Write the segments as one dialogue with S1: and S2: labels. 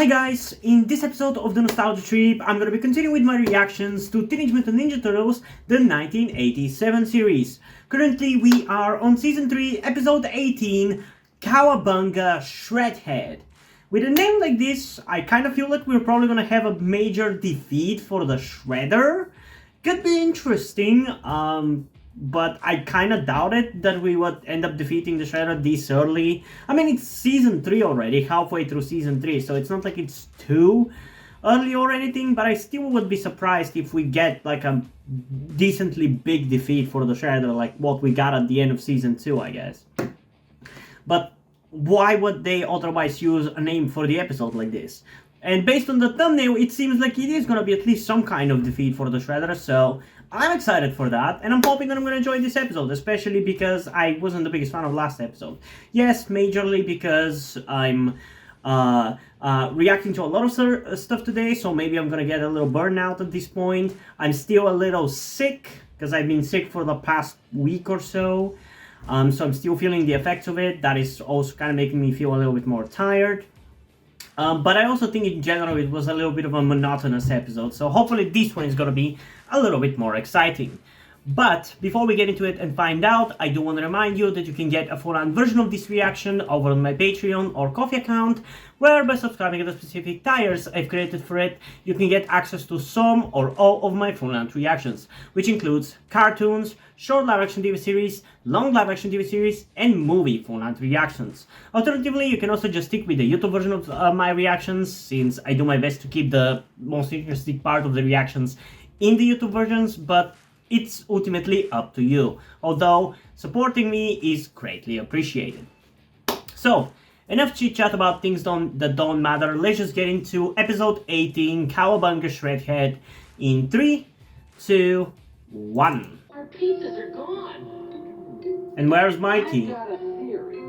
S1: Hi guys, in this episode of the Nostalgia Trip, I'm gonna be continuing with my reactions to Teenage Mutant Ninja Turtles, the 1987 series. Currently, we are on Season 3, Episode 18, Cowabunga Shredhead. With a name like this, I kind of feel like we're probably gonna have a major defeat for the Shredder. Could be interesting, but I kind of doubt it that we would end up defeating the Shredder this early. I mean, it's Season 3 already, halfway through Season 3, so it's not like it's too early or anything, but I still would be surprised if we get like a decently big defeat for the Shredder, like what we got at the end of Season 2, I guess. But why would they otherwise use a name for the episode like this? And based on the thumbnail, it seems like it is gonna be at least some kind of defeat for the Shredder, so I'm excited for that, and I'm hoping that I'm gonna enjoy this episode, especially because I wasn't the biggest fan of last episode. Yes, majorly because I'm reacting to a lot of stuff today, so maybe I'm gonna get a little burnout at this point. I'm still a little sick, because I've been sick for the past week or so, so I'm still feeling the effects of it. That is also kind of making me feel a little bit more tired. But I also think in general it was a little bit of a monotonous episode, so hopefully this one is going to be a little bit more exciting. But before we get into it and find out, I do want to remind you that you can get a full-on version of this reaction over on my Patreon or Ko-fi account, where by subscribing to the specific tiers I've created for it, you can get access to some or all of my full-length reactions, which includes cartoons, short live-action TV series, long live-action TV series, and movie full-length reactions. Alternatively, you can also just stick with the YouTube version of my reactions, since I do my best to keep the most interesting part of the reactions in the YouTube versions, but it's ultimately up to you, although supporting me is greatly appreciated. So, enough chit-chat about things that don't matter. Let's just get into episode 18, Cowabunga Shredhead, in 3, 2, 1.
S2: Our pizzas are gone.
S1: And where's Mikey?
S2: I've got a theory.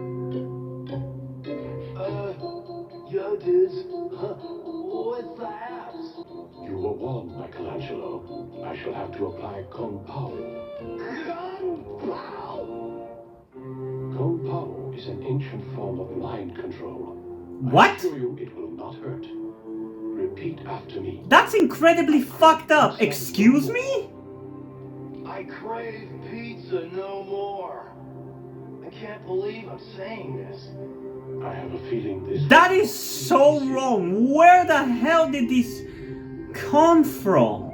S3: Yeah, it is. Huh? What's the apps? You were warned, Michelangelo. I shall have to apply Kung Pao.
S2: Kung Pao.
S3: Kung Pao is an ancient form of mind control.
S1: What?
S3: I assure you it will not hurt. Repeat after me.
S1: That's incredibly fucked up. Excuse me?
S4: I crave pizza no more. I can't believe I'm saying this.
S3: I have a feeling this...
S1: That is so wrong. Where the hell did this come from?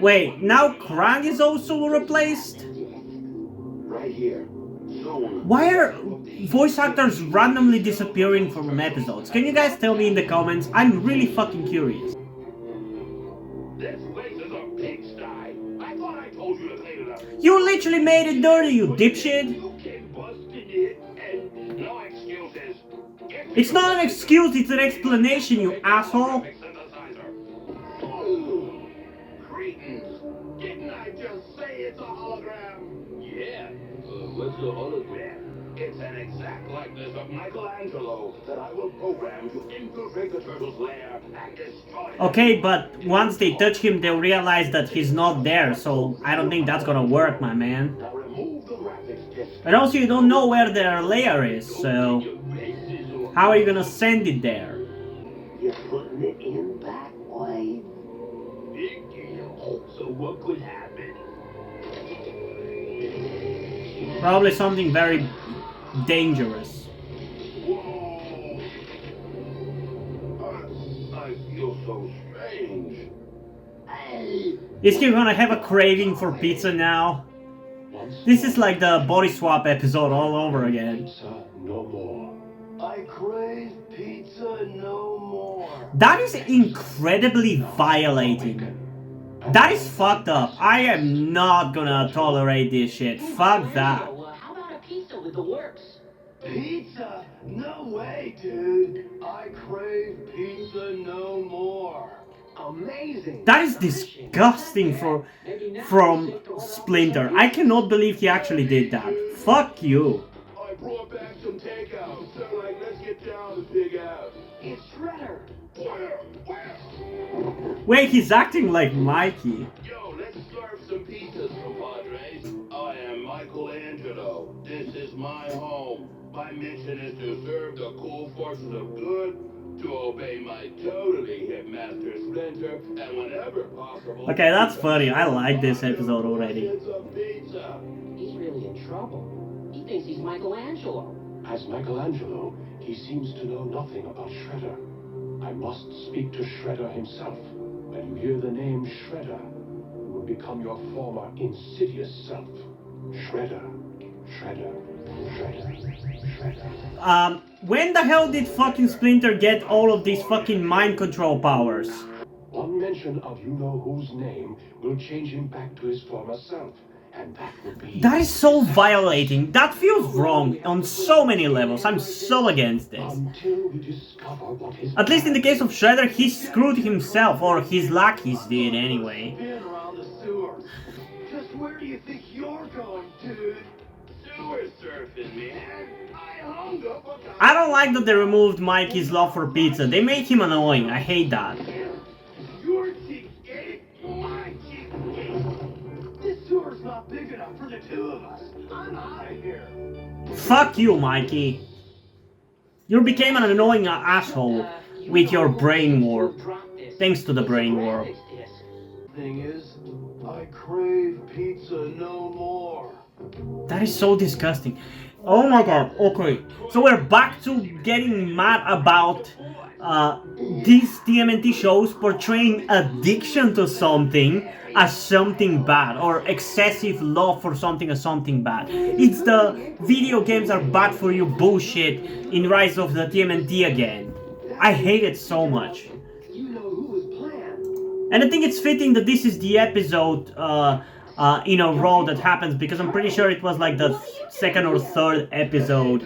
S1: Wait, now Krang is also replaced?
S3: Right here.
S1: Why are voice actors randomly disappearing from episodes? Can you guys tell me in the comments? I'm really fucking curious.
S4: This place is a pigsty. I thought I told you to clean it up.
S1: You literally made it dirty, you dipshit!
S4: You came busting it and no excuses.
S1: It's not an excuse, it's an explanation, you asshole!
S4: Cretins. Didn't I just say it's a hologram? Yeah.
S3: What's the hologram?
S4: It's an exact likeness of Michelangelo that I will program to infiltrate the turtle's lair and destroy it.
S1: Okay, but once they touch him, they'll realize that he's not there, so I don't think that's gonna work, my man.
S4: Now remove the graphics disc.
S1: And also, you don't know where their lair is, so how are you gonna send it there?
S2: You're putting it in that way.
S4: Big deal. So what could happen?
S1: Probably something very dangerous.
S4: Whoa. I feel so strange.
S2: Hey.
S1: Is he gonna have a craving for pizza now? This is like the body swap episode all over again.
S3: Pizza no more.
S4: I crave pizza no more.
S1: That is incredibly violating. That is fucked up. I am not gonna tolerate this shit. Fuck that.
S2: How about a pizza with the works?
S4: Pizza? No way, dude. I crave pizza no more.
S2: Amazing.
S1: That is disgusting from Splinter. I cannot believe he actually did that. Fuck you.
S4: I brought back some takeout. So let's get down to Big out.
S2: It's Shredder.
S4: Where?
S1: Wait, he's acting like Mikey.
S4: Yo, let's serve some pizzas, compadres. I am Michelangelo. This is my home. mission is to serve the cool forces of good, to obey my totally hip master Splinter, and whenever possible...
S1: Okay, that's funny. I like this episode already.
S4: It's a pizza.
S2: He's really in trouble. He thinks he's Michelangelo.
S3: As Michelangelo, he seems to know nothing about Shredder. I must speak to Shredder himself. When you hear the name Shredder, you will become your former insidious self. Shredder, Shredder, Shredder, Shredder.
S1: When the hell did fucking Splinter get all of these fucking mind control powers?
S3: One mention of you-know-whose name will change him back to his former self. And that will be...
S1: That is so violating. That feels wrong on so many levels. I'm so against this.
S3: Until we discover what his...
S1: At least in the case of Shredder, he screwed himself, or his lackeys did anyway.
S4: Been around the sewers. Just where do you think you're going, dude? Sewer surfing, man. I hung up a...
S1: I don't like that they removed Mikey's love for pizza. They make him annoying. I hate that.
S4: Your cheapskate, my cheapskate. This sewer's not big enough for the two of us. I'm out of here.
S1: Fuck you, Mikey. You became an annoying asshole with your brain warp. Thanks to the brain warp.
S4: Thing is, I crave pizza no more.
S1: That is so disgusting. Oh my god, okay. So we're back to getting mad about these TMNT shows portraying addiction to something as something bad, or excessive love for something as something bad. It's the video games are bad for you bullshit in Rise of the TMNT again. I hate it so much.
S2: You know who was planned.
S1: And I think it's fitting that this is the episode in a row that happens, because I'm pretty sure it was like the second or third episode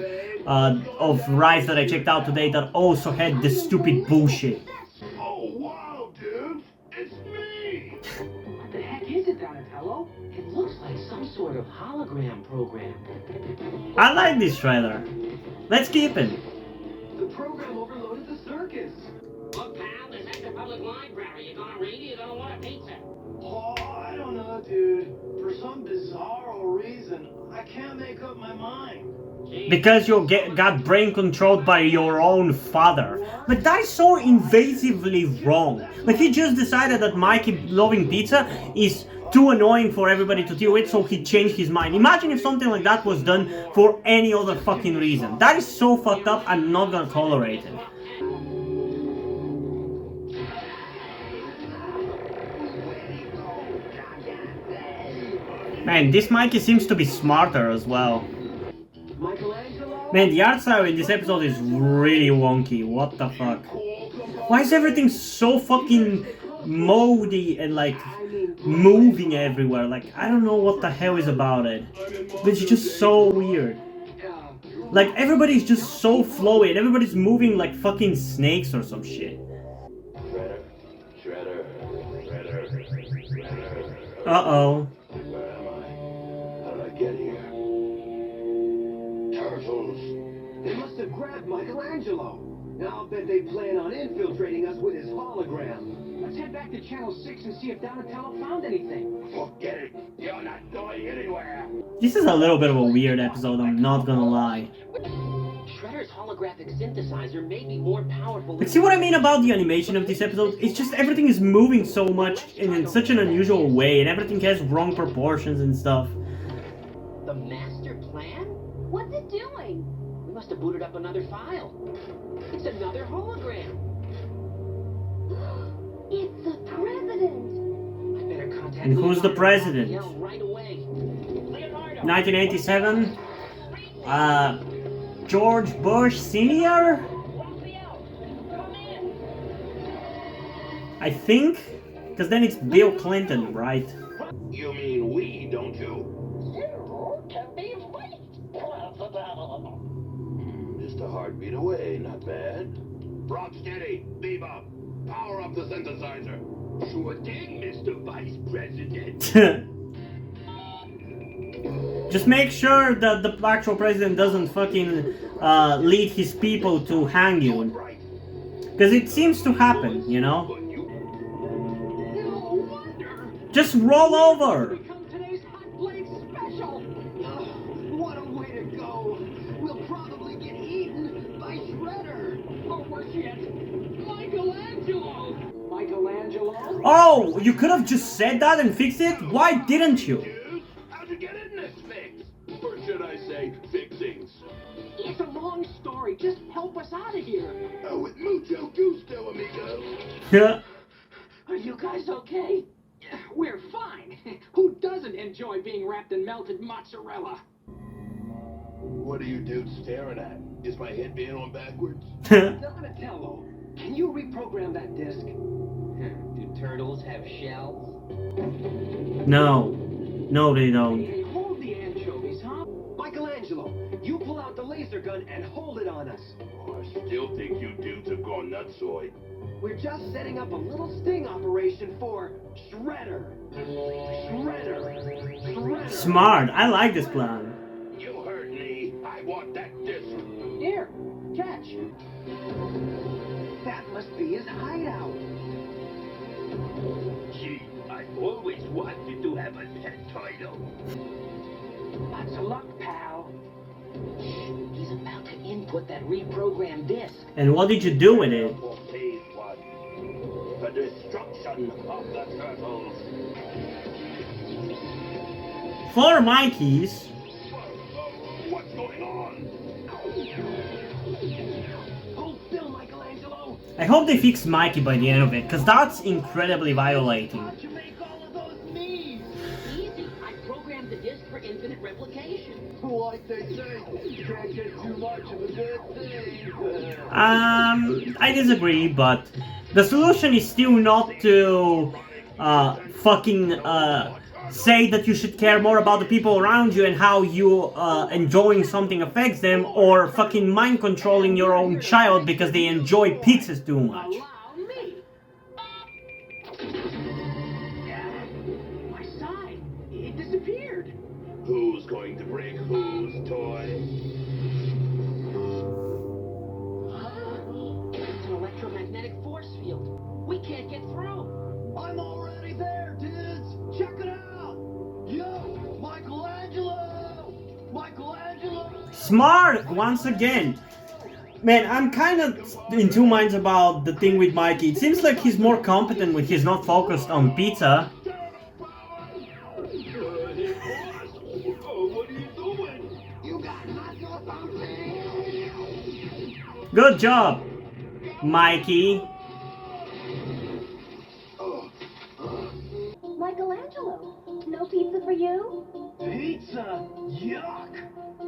S1: of Rise that I checked out today that also had this stupid bullshit.
S4: Oh wow, dude, it's me.
S2: What the heck is it, Donatello? It looks like some sort of hologram program.
S1: I like this trailer. Let's keep it.
S2: The program overloaded the circus.
S5: Look, pal, this ain't the public library. You gonna read it, you gonna want a pizza.
S4: Oh, I don't know, dude. For some bizarro reason, I can't make up my mind.
S1: Because you got brain controlled by your own father. Like, that is so invasively wrong. Like, he just decided that Mikey loving pizza is too annoying for everybody to deal with, so he changed his mind. Imagine if something like that was done for any other fucking reason. That is so fucked up, I'm not gonna tolerate it. Man, this Mikey seems to be smarter as well. Man, the art style in this episode is really wonky. What the fuck? Why is everything so fucking moldy and like moving everywhere? Like, I don't know what the hell is about it. But it's just so weird. Like, everybody's just so flowy and everybody's moving like fucking snakes or some shit.
S3: Shredder, Shredder, Shredder.
S1: Uh-oh.
S3: Where am I? How did I get here? Turtles.
S2: They must have grabbed Michelangelo. Now I'll bet they plan on infiltrating us with his hologram. Let's head back to Channel 6 and see if Donatello found anything.
S4: Forget it. You're not going anywhere.
S1: This is a little bit of a weird episode, I'm not gonna lie.
S2: Shredder's holographic synthesizer may be more powerful.
S1: Like, see what I mean about the animation of this episode? It's just everything is moving so much and in such an unusual way, and everything has wrong proportions and stuff.
S2: The master plan?
S5: What's it doing?
S2: We must have booted up another file. It's another hologram.
S5: It's the president.
S2: I better contact
S1: And who's the
S2: Leonardo
S1: president?
S2: Raphael right away. Leonardo.
S1: 1987? George Bush Sr.?
S2: Raphael, come in.
S1: I think? Because then it's Bill Clinton, right?
S4: You mean we, don't you?
S3: Just a heartbeat away, not bad.
S4: Rock steady. Beam up. Power up the synthesizer. Sure thing, Mr. Vice President.
S1: Just make sure that the actual president doesn't fucking lead his people to hang you.
S4: Right.
S1: Because it seems to happen, you know?
S4: But you...
S2: No wonder.
S1: Just roll over!
S2: Become today's Hot Blade special. What a way to go. We'll probably get
S1: Oh, you could have just said that and fixed it? Why didn't you?
S4: Dude, how'd you get in this fix?
S3: Or should I say, fixings?
S5: It's a long story. Just help us out of here.
S4: Oh, with mucho gusto, amigo.
S1: Yeah.
S5: Are you guys okay? We're fine. Who doesn't enjoy being wrapped in melted mozzarella?
S4: What are you dudes staring at? Is my head being on backwards?
S2: Donatello, can you reprogram that disc? Do turtles have shells?
S1: No. No, they don't.
S2: Hey, hold the anchovies, huh? Michelangelo, you pull out the laser gun and hold it on us.
S4: Oh, I still think you dudes have gone nutsoid.
S2: We're just setting up a little sting operation for Shredder. Shredder.
S1: Smart. I like this plan.
S4: You heard me. I want that disc.
S2: Here, catch. That must be his hideout.
S4: Gee, I've always wanted to have a pet title.
S5: Lots of luck, pal. He's about to input that reprogrammed disc.
S1: And what did you do with it?
S4: For phase one, the destruction of the turtles.
S1: 4 Mikeys.
S4: What's going on?
S2: Hold still, Michelangelo.
S1: I hope they fix Mikey by the end of it, because that's incredibly violating.
S4: How'd you make all of those knees?
S5: Easy. I programmed the disc for infinite replication.
S4: Like they say, you can't get too much of a good thing.
S1: I disagree, but the solution is still not to say that you should care more about the people around you and how you enjoying something affects them, or fucking mind controlling your own child because they enjoy pizzas too much.
S5: Allow me. My side. It disappeared.
S4: Who's going to break whose toy?
S5: It's an electromagnetic force field. We can't get through.
S4: I'm already there, dudes! Check it out! Yo, Michelangelo! Michelangelo!
S1: Smart once again. Man, I'm kind of in two minds about the thing with Mikey. It seems like he's more competent when he's not focused on pizza.
S4: What are you doing?
S2: You got muscle something.
S1: Good job, Mikey.
S6: Michelangelo, no pizza for you?
S4: Pizza? Yuck!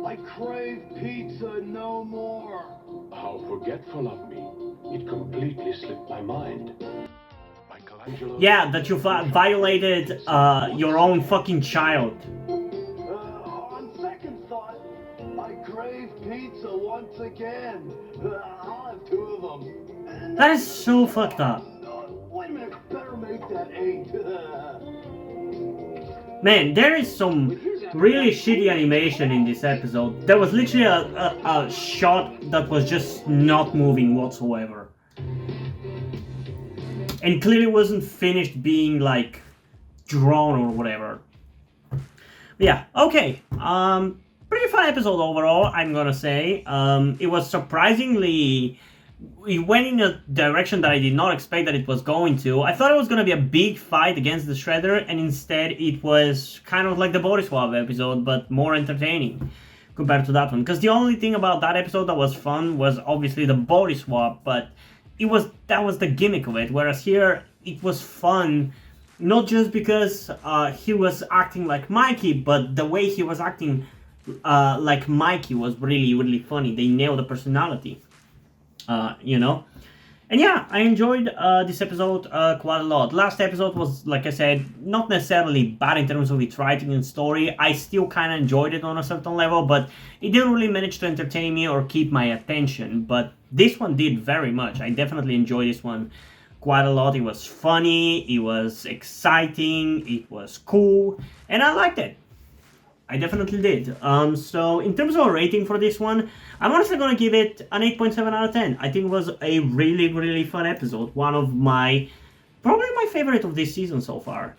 S4: I crave pizza no more.
S3: How forgetful of me. It completely slipped my mind. Michelangelo.
S1: Yeah, that you violated your own fucking child.
S4: On second thought, I crave pizza once again. I'll have 2 of them. And
S1: That is so fucked up.
S4: wait a minute, better make that 8.
S1: Man, there is some really shitty animation in this episode. There was literally a shot that was just not moving whatsoever. And clearly wasn't finished being like drawn or whatever. Yeah, okay. Pretty fun episode overall, I'm gonna say. It was surprisingly... It went in a direction that I did not expect that it was going to. I thought it was going to be a big fight against the Shredder, and instead it was kind of like the Body Swap episode, but more entertaining compared to that one. Because the only thing about that episode that was fun was obviously the Body Swap, but that was the gimmick of it. Whereas here, it was fun, not just because he was acting like Mikey, but the way he was acting like Mikey was really, really funny. They nailed the personality. You know, and yeah, I enjoyed this episode quite a lot. Last episode was, like I said, not necessarily bad in terms of its writing and story. I still kind of enjoyed it on a certain level, but it didn't really manage to entertain me or keep my attention. But this one did very much. I definitely enjoyed this one quite a lot. It was funny, it was exciting, it was cool, and I liked it. I definitely did. So in terms of a rating for this one, I'm honestly gonna give it an 8.7 out of 10. I think it was a really, really fun episode. One of probably my favorite of this season so far.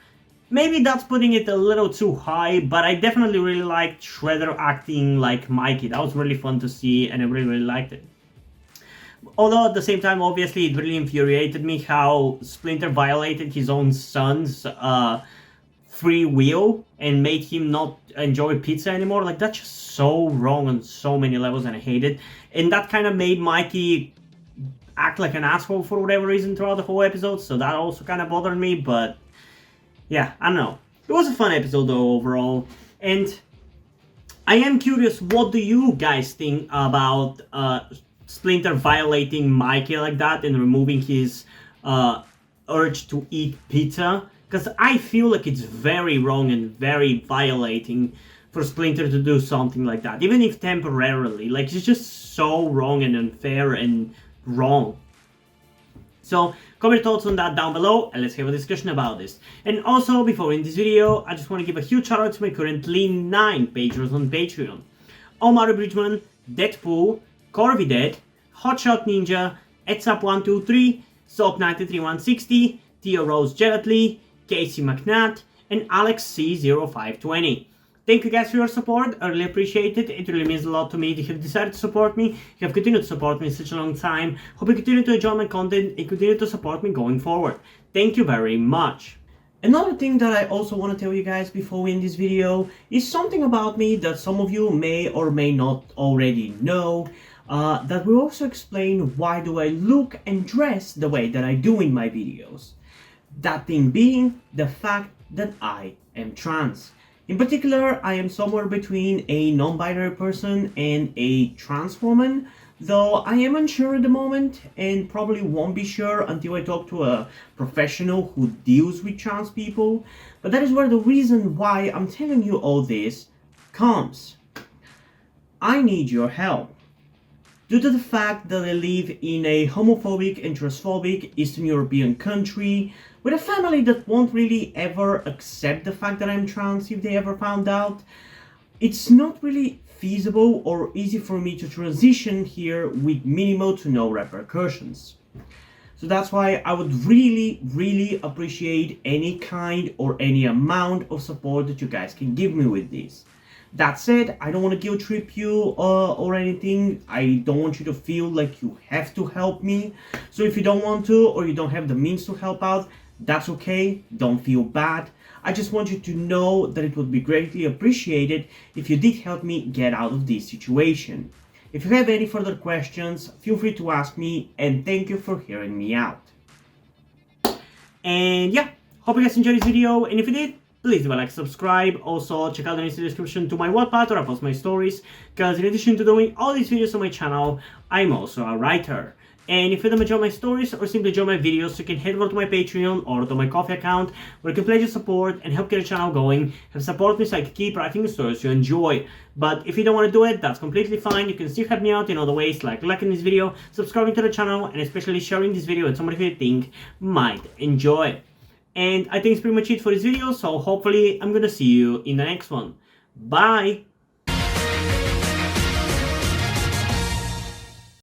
S1: Maybe that's putting it a little too high, but I definitely really liked Shredder acting like Mikey. That was really fun to see, and I really, really liked it. Although at the same time, obviously, it really infuriated me how Splinter violated his own son's free will and made him not enjoy pizza anymore. Like, that's just so wrong on so many levels, and I hate it. And that kind of made Mikey act like an asshole for whatever reason throughout the whole episode, so that also kind of bothered me. But yeah, I don't know. It was a fun episode though overall, and I am curious, what do you guys think about Splinter violating Mikey like that and removing his urge to eat pizza? Because I feel like it's very wrong and very violating for Splinter to do something like that, even if temporarily. Like, it's just so wrong and unfair and wrong. So, comment your thoughts on that down below, and let's have a discussion about this. And also, before we end this video, I just want to give a huge shout out to my currently 9 patrons on Patreon. Omar Bridgman, Deadpool, Corby Dead, Hotshot Ninja, Etsap123, Soap93160, Theo Rose Gelatly, Casey McNatt, and Alex C0520. Thank you guys for your support, I really appreciate it. It really means a lot to me that you have decided to support me, you have continued to support me in such a long time. Hope you continue to enjoy my content and continue to support me going forward. Thank you very much. Another thing that I also want to tell you guys before we end this video is something about me that some of you may or may not already know. That will also explain why do I look and dress the way that I do in my videos. That thing being the fact that I am trans. In particular, I am somewhere between a non-binary person and a trans woman, though I am unsure at the moment and probably won't be sure until I talk to a professional who deals with trans people. But that is where the reason why I'm telling you all this comes. I need your help. Due to the fact that I live in a homophobic and transphobic Eastern European country, with a family that won't really ever accept the fact that I'm trans if they ever found out, it's not really feasible or easy for me to transition here with minimal to no repercussions. So that's why I would really appreciate any kind or any amount of support that you guys can give me with this. That said, I don't want to guilt trip you or anything. I don't want you to feel like you have to help me. So if you don't want to or you don't have the means to help out, that's okay. Don't feel bad. I just want you to know that it would be greatly appreciated if you did help me get out of this situation. If you have any further questions, feel free to ask me, and thank you for hearing me out. And yeah, hope you guys enjoyed this video, and if you did, please leave a like, subscribe. Also, check out the link in the description to my Wattpad where I post my stories, because in addition to doing all these videos on my channel, I'm also a writer. And if you don't enjoy my stories or simply enjoy my videos, you can head over to my Patreon or to my Ko-fi account where you can pledge your support and help get the channel going, and support me so I can keep writing the stories you enjoy. But if you don't want to do it, that's completely fine. You can still help me out in other ways, like liking this video, subscribing to the channel, and especially sharing this video with somebody who you think might enjoy. And I think it's pretty much it for this video, so hopefully I'm gonna see you in the next one. Bye!